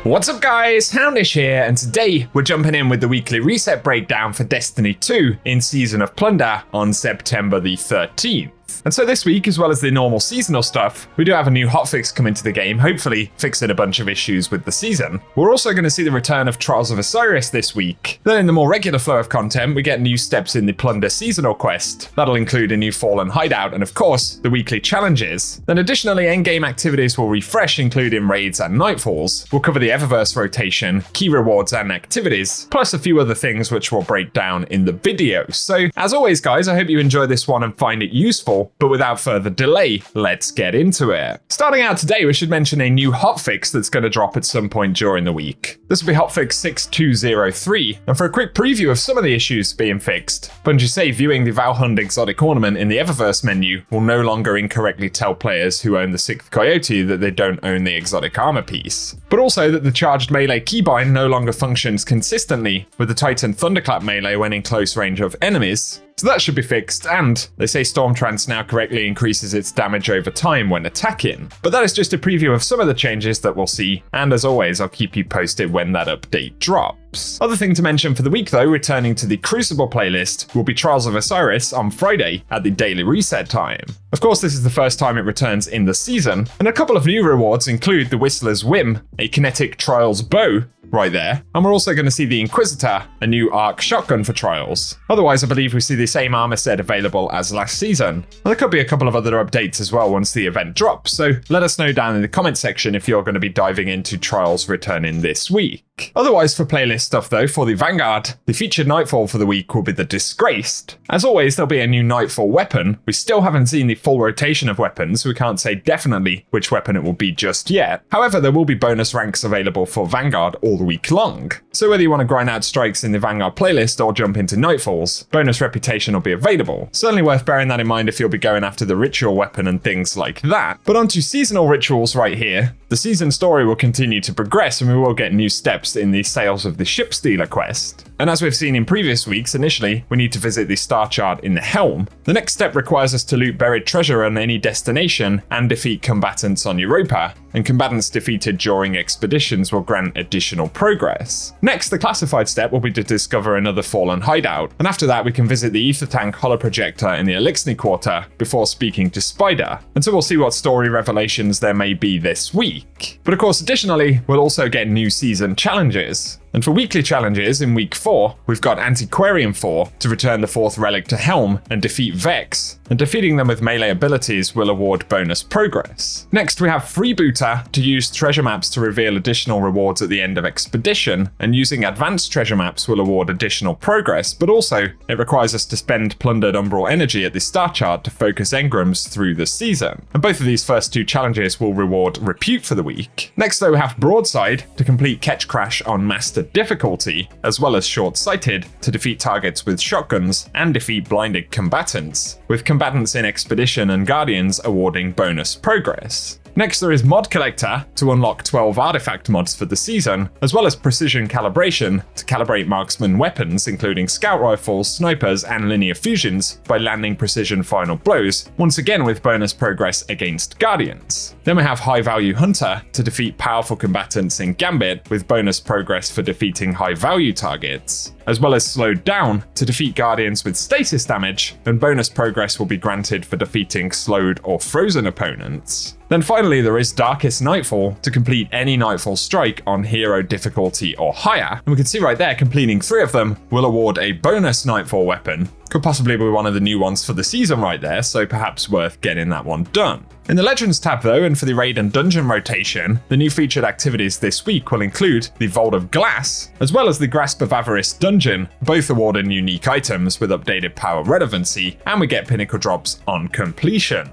What's up guys, Houndish here, and today we're jumping in with the weekly reset breakdown for Destiny 2 in Season of Plunder on September the 13th. And so this week, as well as the normal seasonal stuff, we do have a new hotfix come into the game, hopefully fixing a bunch of issues with the season. We're also going to see the return of Trials of Osiris this week. Then in the more regular flow of content, we get new steps in the Plunder seasonal quest. That'll include a new Fallen hideout and of course, the weekly challenges. Then additionally, endgame activities will refresh, including raids and nightfalls. We'll cover the Eververse rotation, key rewards and activities, plus a few other things which we'll break down in the video. So as always guys, I hope you enjoy this one and find it useful. But without further delay, let's get into it. Starting out today, we should mention a new hotfix that's going to drop at some point during the week. This will be hotfix 6203, and for a quick preview of some of the issues being fixed, Bungie say viewing the Valhund exotic ornament in the Eververse menu will no longer incorrectly tell players who own the 6th Coyote that they don't own the exotic armor piece. But also that the charged melee keybind no longer functions consistently with the Titan Thunderclap melee when in close range of enemies. So that should be fixed, and they say Stormtrance now correctly increases its damage over time when attacking. But that is just a preview of some of the changes that we'll see, and as always, I'll keep you posted when that update drops. Other thing to mention for the week though, returning to the Crucible playlist, will be Trials of Osiris on Friday at the daily reset time. Of course, this is the first time it returns in the season, and a couple of new rewards include the Whistler's Whim, a kinetic Trials bow, right there. And we're also going to see the Inquisitor, a new arc shotgun for Trials. Otherwise, I believe we see the same armor set available as last season. And there could be a couple of other updates as well once the event drops, so let us know down in the comment section if you're going to be diving into Trials returning this week. Otherwise, for playlist stuff though, for the Vanguard, the featured Nightfall for the week will be the Disgraced. As always, there'll be a new Nightfall weapon. We still haven't seen the full rotation of weapons, so we can't say definitely which weapon it will be just yet. However, there will be bonus ranks available for Vanguard all the week long. So whether you want to grind out strikes in the Vanguard playlist or jump into Nightfalls, bonus reputation will be available. Certainly worth bearing that in mind if you'll be going after the ritual weapon and things like that. But onto seasonal rituals right here. The season story will continue to progress and we will get new steps in the Sales of the Ship Stealer quest. And as we've seen in previous weeks, initially, we need to visit the star chart in the Helm. The next step requires us to loot buried treasure on any destination and defeat combatants on Europa, and combatants defeated during expeditions will grant additional progress. Next, the classified step will be to discover another Fallen hideout, and after that we can visit the Ether Tank holoprojector in the Elixni Quarter before speaking to Spider, and so we'll see what story revelations there may be this week. But of course, additionally, we'll also get new season challenges. And for weekly challenges in week 4, we've got Antiquarian 4 to return the 4th relic to Helm and defeat Vex, and defeating them with melee abilities will award bonus progress. Next we have Freebooter to use treasure maps to reveal additional rewards at the end of expedition, and using advanced treasure maps will award additional progress, but also it requires us to spend plundered umbral energy at the star chart to focus engrams through the season. And both of these first two challenges will reward repute for the week. Next though we have Broadside to complete Catch Crash on Master difficulty, as well as Short-Sighted to defeat targets with shotguns and defeat blinded combatants, with combatants in Expedition and Guardians awarding bonus progress. Next there is Mod Collector to unlock 12 artifact mods for the season, as well as Precision Calibration to calibrate marksman weapons including scout rifles, snipers and linear fusions by landing precision final blows, once again with bonus progress against Guardians. Then we have High Value Hunter to defeat powerful combatants in Gambit with bonus progress for defeating high value targets, as well as Slowed Down to defeat Guardians with stasis damage, and bonus progress will be granted for defeating slowed or frozen opponents. Then finally there is Darkest Nightfall to complete any Nightfall strike on hero difficulty or higher, and we can see right there completing 3 of them will award a bonus Nightfall weapon. Could possibly be one of the new ones for the season right there, so perhaps worth getting that one done. In the Legends tab though, and for the raid and dungeon rotation, the new featured activities this week will include the Vault of Glass, as well as the Grasp of Avarice dungeon, both awarding unique items with updated power relevancy, and we get pinnacle drops on completion.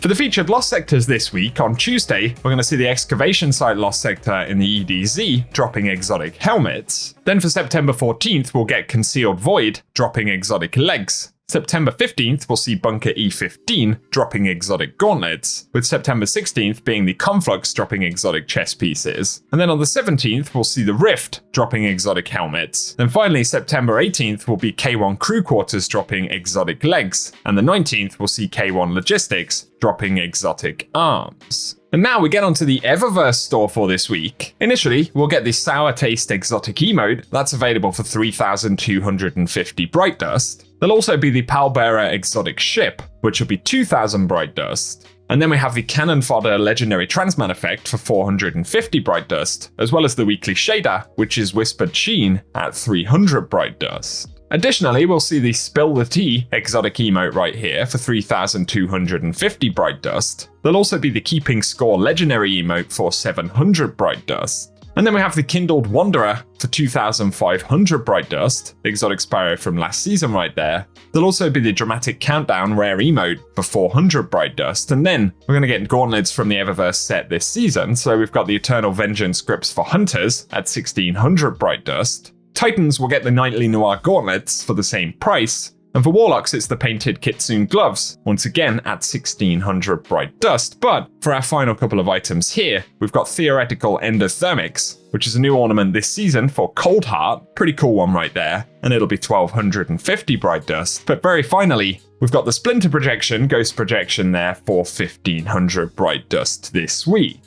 For the featured Lost Sectors this week, on Tuesday, we're going to see the Excavation Site Lost Sector in the EDZ dropping exotic helmets. Then for September 14th, we'll get Concealed Void dropping exotic legs. September 15th will see Bunker E15 dropping exotic gauntlets, with September 16th being the Conflux dropping exotic chess pieces. And then on the 17th we'll see the Rift dropping exotic helmets. Then finally September 18th will be K1 Crew Quarters dropping exotic legs, and the 19th we'll see K1 Logistics dropping exotic arms. And now we get onto the Eververse store for this week. Initially, we'll get the Sour Taste exotic emote, that's available for 3,250 Bright Dust. There'll also be the Pallbearer exotic ship, which will be 2,000 Bright Dust. And then we have the Cannon Fodder legendary Transman effect for 450 Bright Dust, as well as the weekly shader, which is Whispered Sheen at 300 Bright Dust. Additionally, we'll see the Spill the Tea exotic emote right here for 3,250 Bright Dust. There'll also be the Keeping Score legendary emote for 700 Bright Dust. And then we have the Kindled Wanderer for 2,500 Bright Dust, the exotic Sparrow from last season right there. There'll also be the Dramatic Countdown rare emote for 400 Bright Dust, and then we're going to get gauntlets from the Eververse set this season, so we've got the Eternal Vengeance grips for Hunters at 1,600 Bright Dust. Titans will get the Nightly Noir gauntlets for the same price, and for Warlocks it's the painted Kitsune gloves, once again at 1,600 Bright Dust. But for our final couple of items here, we've got Theoretical Endothermics, which is a new ornament this season for Cold Heart, pretty cool one right there, and it'll be 1,250 Bright Dust. But very finally, we've got the Splinter Projection, Ghost Projection there for 1,500 Bright Dust this week.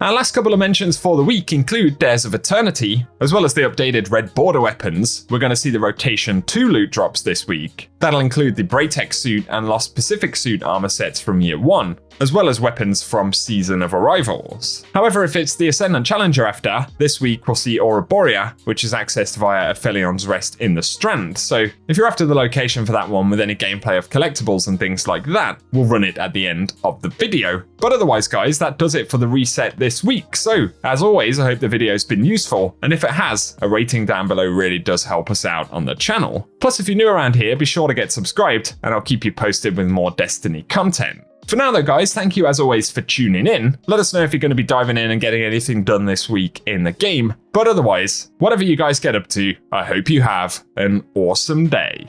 Our last couple of mentions for the week include Dares of Eternity, as well as the updated Red Border weapons. We're going to see the Rotation 2 loot drops this week. That'll include the Braytech suit and Lost Pacific suit armor sets from Year 1, as well as weapons from Season of Arrivals. However, if it's the Ascendant Challenger after, this week we'll see Ouroborea, which is accessed via Aphelion's Rest in the Strand. So if you're after the location for that one with any gameplay of collectibles and things like that, we'll run it at the end of the video. But otherwise guys, that does it for the reset this week. So as always, I hope the video's been useful, and if it has, a rating down below really does help us out on the channel. Plus if you're new around here, be sure to get subscribed and I'll keep you posted with more Destiny content. For now though guys, thank you as always for tuning in. Let us know if you're going to be diving in and getting anything done this week in the game. But otherwise, whatever you guys get up to, I hope you have an awesome day.